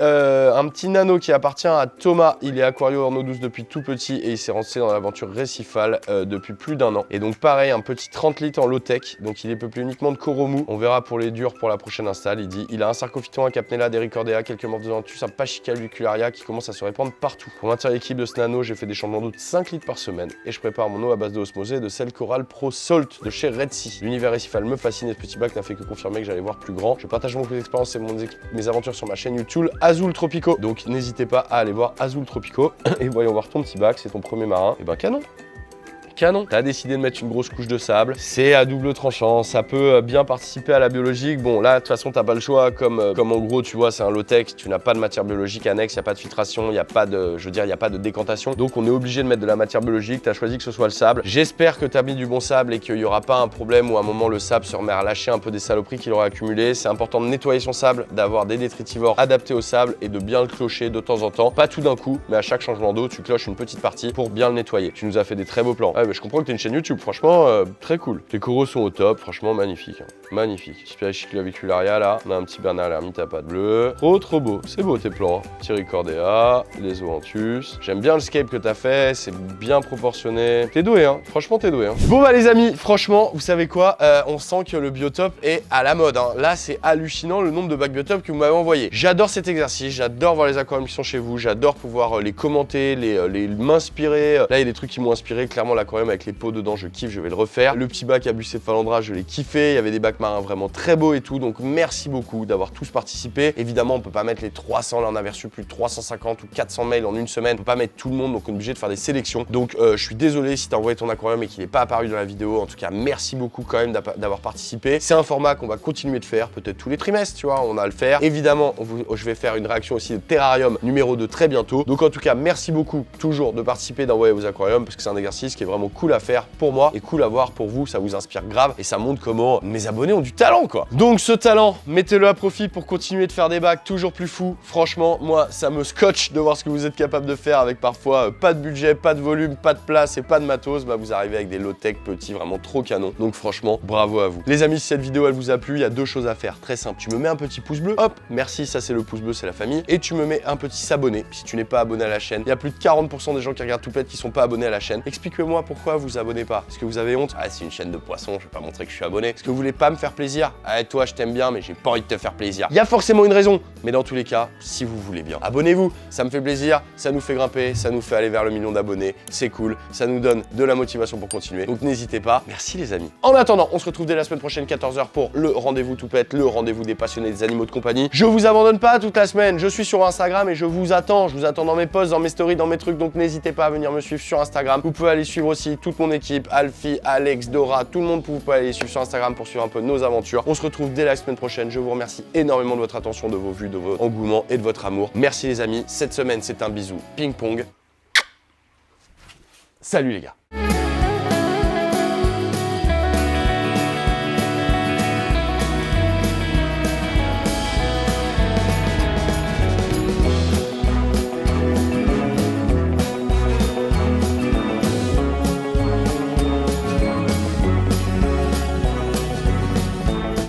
nano qui appartient à Thomas. Il est aquario en eau douce depuis tout petit et il s'est lancé dans l'aventure récifale depuis plus d'1 an. Et donc pareil, un petit 30 litres en low-tech, donc il est peuplé uniquement de coraux mous. On verra pour les durs pour la prochaine install. Il dit, il a un sarcophyton, un capnella, des ricordea, quelques morphes de dentus, un pachyca lucularia qui commence à se répandre partout. Pour maintenir l'équipe de ce nano, j'ai fait des changements d'eau de 5 litres par semaine et je prépare mon eau à base de osmosée de sel Coral Pro Salt de chez Red Sea. L'univers récifal me fascine et ce petit bac n'a fait que confirmer que j'allais voir plus grand. Je partage beaucoup d'expériences et mes aventures sur ma chaîne YouTube Azul Tropico. Donc n'hésitez pas à aller voir Azul Tropico et voyons voir ton petit bac, c'est ton premier marin. Et ben canon. Canon. T'as décidé de mettre une grosse couche de sable, c'est à double tranchant, ça peut bien participer à la biologique. Bon là de toute façon t'as pas le choix, comme en gros tu vois c'est un low-tech, tu n'as pas de matière biologique annexe, il n'y a pas de filtration, il n'y a pas de, je veux dire, il n'y a pas de décantation, donc on est obligé de mettre de la matière biologique. T'as choisi que ce soit le sable. J'espère que t'as mis du bon sable et qu'il n'y aura pas un problème où à un moment le sable se remet à lâcher un peu des saloperies qu'il aura accumulées. C'est important de nettoyer son sable, d'avoir des détritivores adaptés au sable et de bien le clocher de temps en temps, pas tout d'un coup, mais à chaque changement d'eau tu cloches une petite partie pour bien le nettoyer. Tu nous as fait des très beaux plans. Ouais, mais je comprends que t'es une chaîne YouTube, franchement, très cool. Les coraux sont au top, franchement, magnifique. Hein. Magnifique. Petit clavicularia là, on a un petit Bernard l'ermite à pattes bleues. Trop beau, c'est beau tes plans. Hein. Petit ricordea, les zoanthus. J'aime bien le scape que t'as fait, c'est bien proportionné. T'es doué, hein. Franchement, t'es doué. Hein. Bon bah les amis, franchement, vous savez quoi, on sent que le biotope est à la mode. Hein. Là, c'est hallucinant le nombre de bacs biotope que vous m'avez envoyé. J'adore cet exercice, j'adore voir les aquariums qui sont chez vous, j'adore pouvoir les commenter, les m'inspirer. Là, il y a des trucs qui m'ont inspiré, clairement l'aquarium avec les pots dedans, je kiffe, je vais le refaire. Le petit bac à Bucephalandra, je l'ai kiffé. Il y avait des bacs marins vraiment très beaux et tout. Donc merci beaucoup d'avoir tous participé. Évidemment, on peut pas mettre les 300. Là, on avait reçu plus de 350 ou 400 mails en une semaine. On peut pas mettre tout le monde, donc on est obligé de faire des sélections. Donc je suis désolé si t'as envoyé ton aquarium et qu'il n'est pas apparu dans la vidéo. En tout cas, merci beaucoup quand même d'avoir participé. C'est un format qu'on va continuer de faire, peut-être tous les trimestres, tu vois, on a à le faire. Évidemment, je vais faire une réaction aussi de terrarium numéro 2 très bientôt. Donc en tout cas, merci beaucoup toujours de participer, d'envoyer vos aquariums parce que c'est un exercice qui est vraiment cool à faire pour moi et cool à voir pour vous, ça vous inspire grave et ça montre comment mes abonnés ont du talent quoi. Donc ce talent, mettez-le à profit pour continuer de faire des bacs toujours plus fous. Franchement, moi ça me scotche de voir ce que vous êtes capable de faire avec parfois pas de budget, pas de volume, pas de place et pas de matos. Bah vous arrivez avec des low-tech petits vraiment trop canons. Donc franchement, bravo à vous. Les amis, si cette vidéo elle vous a plu, il y a deux choses à faire, très simple. Tu me mets un petit pouce bleu, hop, merci, ça c'est le pouce bleu, c'est la famille. Et tu me mets un petit s'abonner si tu n'es pas abonné à la chaîne. Il y a plus de 40% des gens qui regardent Toupette qui sont pas abonnés à la chaîne. Expliquez-moi pourquoi vous abonnez pas. Est-ce que vous avez honte? Ah, c'est une chaîne de poissons, je vais pas montrer que je suis abonné. Est-ce que vous voulez pas me faire plaisir? Ah, toi, je t'aime bien, mais j'ai pas envie de te faire plaisir. Il y a forcément une raison, mais dans tous les cas, si vous voulez bien, abonnez-vous. Ça me fait plaisir, ça nous fait grimper, ça nous fait aller vers le 1 million d'abonnés. C'est cool, ça nous donne de la motivation pour continuer. Donc n'hésitez pas. Merci les amis. En attendant, on se retrouve dès la semaine prochaine, 14h pour le rendez-vous Toupette, le rendez-vous des passionnés des animaux de compagnie. Je vous abandonne pas toute la semaine. Je suis sur Instagram et je vous attends. Je vous attends dans mes posts, dans mes stories, dans mes trucs. Donc n'hésitez pas à venir me suivre sur Instagram. Vous pouvez aller suivre aussi toute mon équipe, Alfie, Alex, Dora, tout le monde. Vous pouvez aller les suivre sur Instagram pour suivre un peu nos aventures. On se retrouve dès la semaine prochaine. Je vous remercie énormément de votre attention, de vos vues, de votre engouement et de votre amour. Merci les amis. Cette semaine, c'est un bisou ping-pong. Salut les gars.